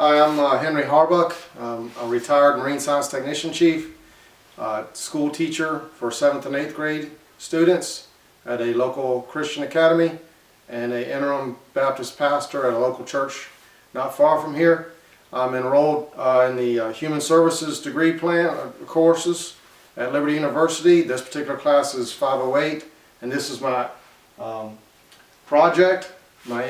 Hi, I'm Henry Harbuck. I'm a retired Marine Science Technician Chief, school teacher for 7th and 8th grade students at a local Christian academy, and an interim Baptist pastor at a local church not far from here. I'm enrolled in the Human Services degree plan courses at Liberty University. This particular class is 508, and this is my project. My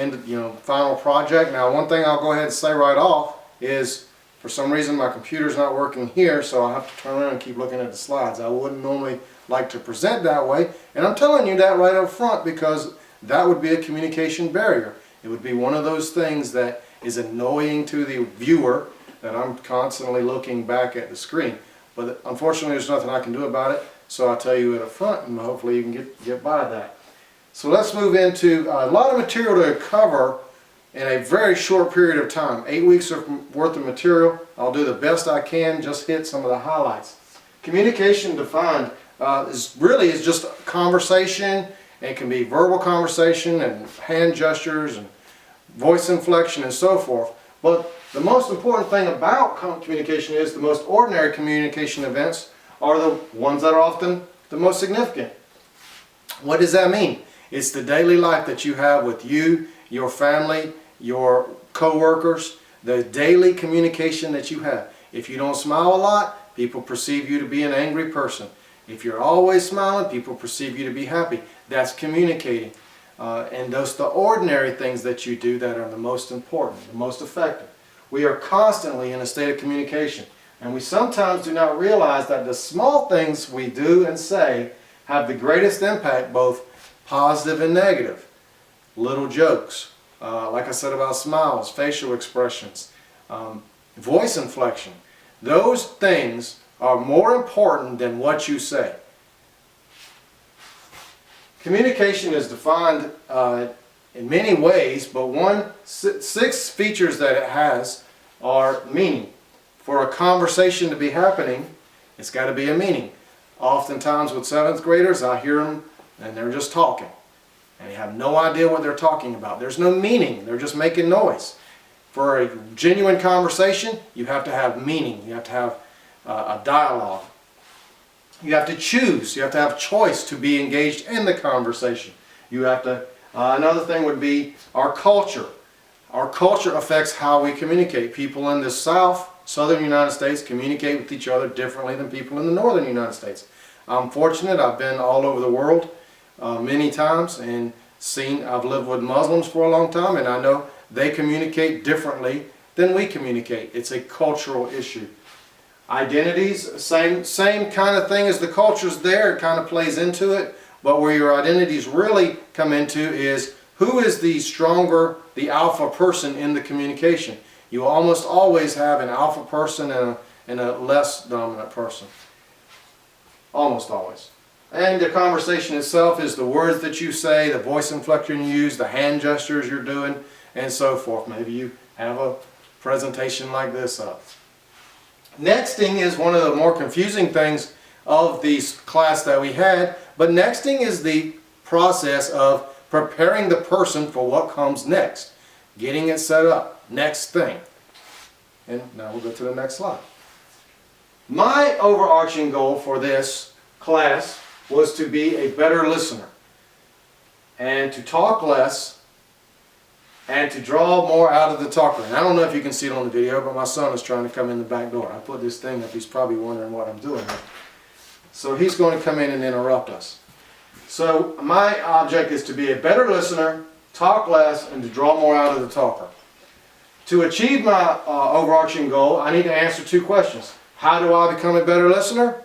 final project. Now, one thing I'll go ahead and say right off is, for some reason my computer's not working here, so I have to turn around and keep looking at the slides. I wouldn't normally like to present that way, and I'm telling you that right up front because that would be a communication barrier. It would be one of those things that is annoying to the viewer, that I'm constantly looking back at the screen. But unfortunately there's nothing I can do about it, so I'll tell you it up front, and hopefully you can get by that. So let's move into a lot of material to cover in a very short period of time. 8 weeks worth of material. I'll do the best I can, just hit some of the highlights. Communication defined is just conversation. It can be verbal conversation and hand gestures and voice inflection and so forth. But the most important thing about communication is the most ordinary communication events are the ones that are often the most significant. What does that mean? It's the daily life that you have with you, your family, your co-workers, the daily communication that you have. If you don't smile a lot, people perceive you to be an angry person. If you're always smiling, people perceive you to be happy. That's communicating. And those are the ordinary things that you do that are the most important, the most effective. We are constantly in a state of communication. And we sometimes do not realize that the small things we do and say have the greatest impact, both positive and negative. Little jokes, like I said about smiles, facial expressions, voice inflection. Those things are more important than what you say. Communication is defined in many ways, but six features that it has are meaning. For a conversation to be happening, it's got to be a meaning. Oftentimes with 7th graders, I hear them and they're just talking, and you have no idea what they're talking about. There's no meaning. They're just making noise. For a genuine conversation, you have to have meaning. You have to have a dialogue. You have to choose. You have to have choice to be engaged in the conversation. You have to. Another thing would be our culture. Our culture affects how we communicate. People in the southern United States communicate with each other differently than people in the northern United States. I'm fortunate. I've been all over the world many times and I've lived with Muslims for a long time, and I know they communicate differently than we communicate. It's a cultural issue. Identities, same kind of thing as the culture's there. It kind of plays into it, but where your identities really come into is who is the stronger, the alpha person in the communication. You almost always have an alpha person and a less dominant person. Almost always. And the conversation itself is the words that you say, the voice inflection you use, the hand gestures you're doing, and so forth. Maybe you have a presentation like this up. Nexting is one of the more confusing things of this class that we had, but nexting is the process of preparing the person for what comes next. Getting it set up. Next thing. And now we'll go to the next slide. My overarching goal for this class was to be a better listener, and to talk less, and to draw more out of the talker. And I don't know if you can see it on the video, but my son is trying to come in the back door. I put this thing up. He's probably wondering what I'm doing here. So he's going to come in and interrupt us. So my object is to be a better listener, talk less, and to draw more out of the talker. To achieve my overarching goal, I need to answer two questions. How do I become a better listener?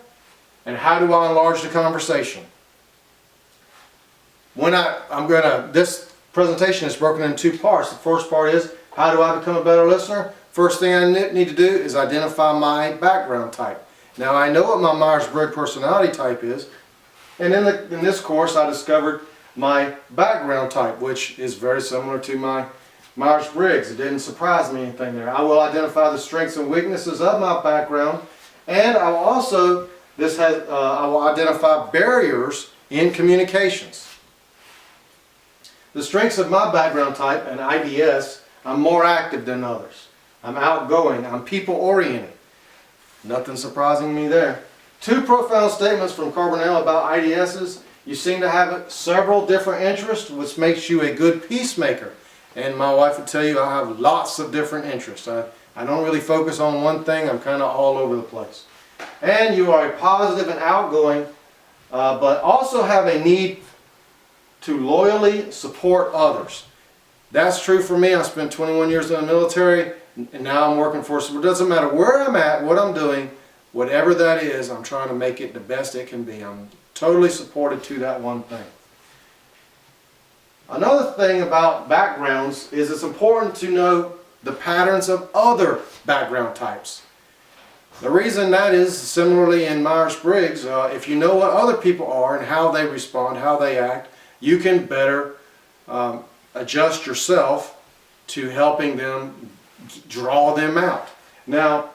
And how do I enlarge the conversation? This presentation is broken into two parts. The first part is, how do I become a better listener? First thing I need to do is identify my background type. Now, I know what my Myers-Briggs personality type is, and in this course I discovered my background type, which is very similar to my Myers-Briggs. It didn't surprise me anything there. I will identify the strengths and weaknesses of my background, and I will also I will identify barriers in communications. The strengths of my background type, and IBS, I'm more active than others. I'm outgoing. I'm people-oriented. Nothing surprising me there. Two profound statements from Carbonell about IDSs. You seem to have several different interests, which makes you a good peacemaker. And my wife would tell you I have lots of different interests. I don't really focus on one thing. I'm kind of all over the place. And you are a positive and outgoing, but also have a need to loyally support others. That's true for me. I spent 21 years in the military, and now I'm working for, so it doesn't matter where I'm at, what I'm doing, whatever that is, I'm trying to make it the best it can be. I'm totally supported to that one thing. Another thing about backgrounds is it's important to know the patterns of other background types. The reason that is, similarly in Myers-Briggs, if you know what other people are and how they respond, how they act, you can better adjust yourself to helping them draw them out. Now,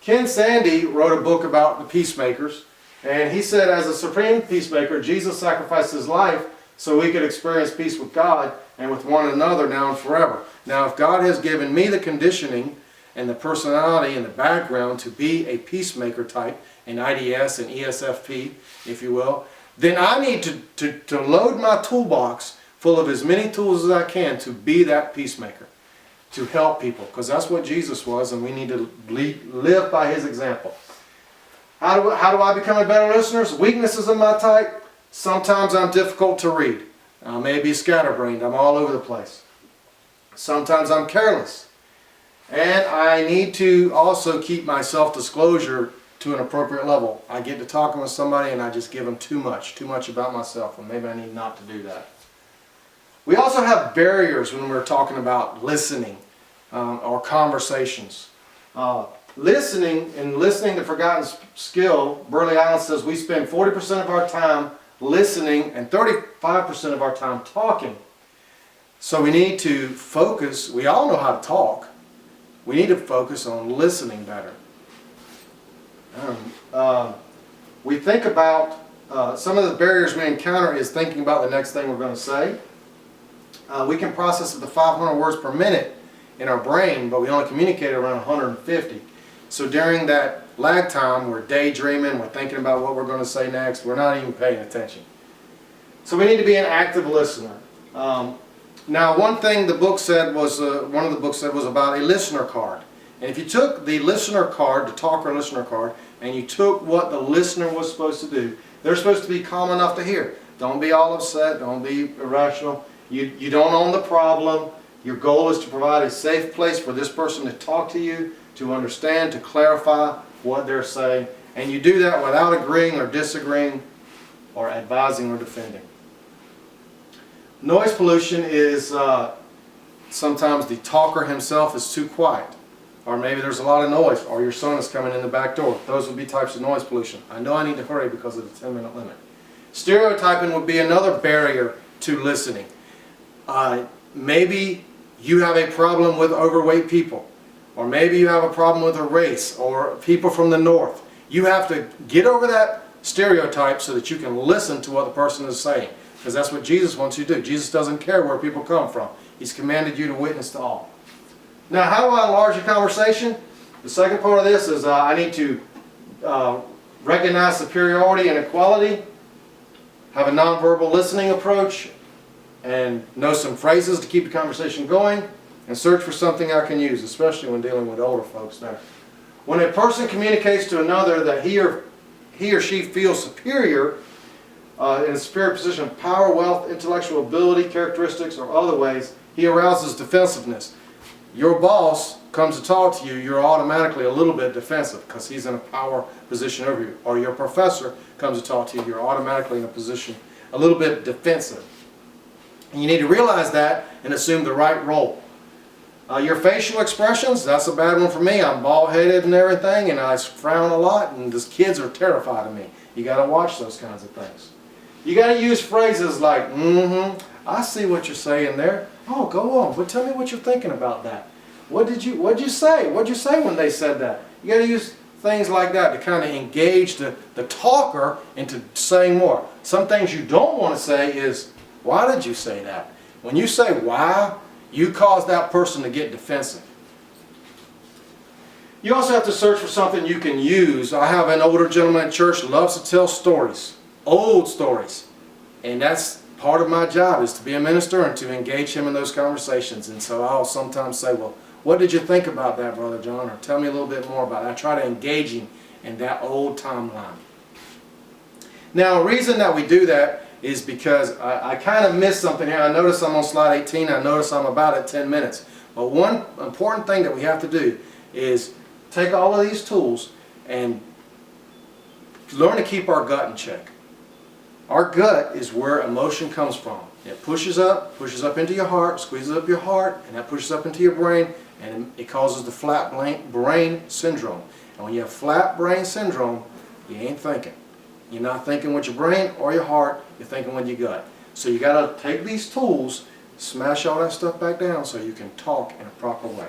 Ken Sande wrote a book about the peacemakers, and he said, as a supreme peacemaker, Jesus sacrificed his life so we could experience peace with God and with one another now and forever. Now, if God has given me the conditioning and the personality and the background to be a peacemaker type, an IDS and ESFP, if you will, then I need to load my toolbox full of as many tools as I can to be that peacemaker, to help people, because that's what Jesus was, and we need to live by his example. How do I become a better listener? Weaknesses of my type. Sometimes I'm difficult to read. I may be scatterbrained. I'm all over the place. Sometimes I'm careless. And I need to also keep my self-disclosure to an appropriate level. I get to talking with somebody and I just give them too much about myself, and maybe I need not to do that. We also have barriers when we're talking about listening or conversations. Listening the forgotten skill, Burley Allen says we spend 40% of our time listening and 35% of our time talking. So we need to focus. We all know how to talk. We need to focus on listening better. We think about, some of the barriers we encounter is thinking about the next thing we're going to say. We can process up to 500 words per minute in our brain, but we only communicate around 150. So during that lag time, we're daydreaming, we're thinking about what we're going to say next, we're not even paying attention. So we need to be an active listener. Now, one thing the book said was, one of the books said was about a listener card. And if you took the listener card, the talker listener card, and you took what the listener was supposed to do, they're supposed to be calm enough to hear. Don't be all upset, don't be irrational. You don't own the problem. Your goal is to provide a safe place for this person to talk to you, to understand, to clarify what they're saying. And you do that without agreeing or disagreeing or advising or defending. Noise pollution is sometimes the talker himself is too quiet. Or maybe there's a lot of noise, or your son is coming in the back door. Those would be types of noise pollution. I know I need to hurry because of the 10-minute limit. Stereotyping would be another barrier to listening. Maybe you have a problem with overweight people, or maybe you have a problem with a race or people from the north. You have to get over that stereotype so that you can listen to what the person is saying, because that's what Jesus wants you to do. Jesus doesn't care where people come from. He's commanded you to witness to all. Now, how do I enlarge the conversation? The second part of this is I need to recognize superiority and equality, have a nonverbal listening approach, and know some phrases to keep the conversation going, and search for something I can use, especially when dealing with older folks there. When a person communicates to another that he or she feels superior, in a superior position of power, wealth, intellectual ability, characteristics, or other ways, he arouses defensiveness. Your boss comes to talk to you, you're automatically a little bit defensive because he's in a power position over you. Or your professor comes to talk to you, you're automatically in a position a little bit defensive. And you need to realize that and assume the right role. Your facial expressions, that's a bad one for me. I'm bald-headed and everything, and I frown a lot, and these kids are terrified of me. You got to watch those kinds of things. You got to use phrases like, I see what you're saying there. Oh, go on. But tell me what you're thinking about that. What'd you say? What'd you say when they said that? You got to use things like that to kind of engage the talker into saying more. Some things you don't want to say is, why did you say that? When you say why, you cause that person to get defensive. You also have to search for something you can use. I have an older gentleman in church who loves to tell stories, old stories. And that's part of my job, is to be a minister and to engage him in those conversations. And so I'll sometimes say, well, what did you think about that, Brother John? Or tell me a little bit more about it. I try to engage him in that old timeline. Now, the reason that we do that is because I kind of missed something here. I notice I'm on slide 18. I notice I'm about at 10 minutes. But one important thing that we have to do is take all of these tools and learn to keep our gut in check. Our gut is where emotion comes from. It pushes up into your heart, squeezes up your heart, and that pushes up into your brain, and it causes the flat brain syndrome. And when you have flat brain syndrome, you ain't thinking. You're not thinking with your brain or your heart, you're thinking with your gut. So you got to take these tools, smash all that stuff back down so you can talk in a proper way.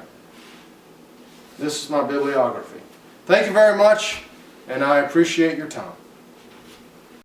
This is my bibliography. Thank you very much, and I appreciate your time.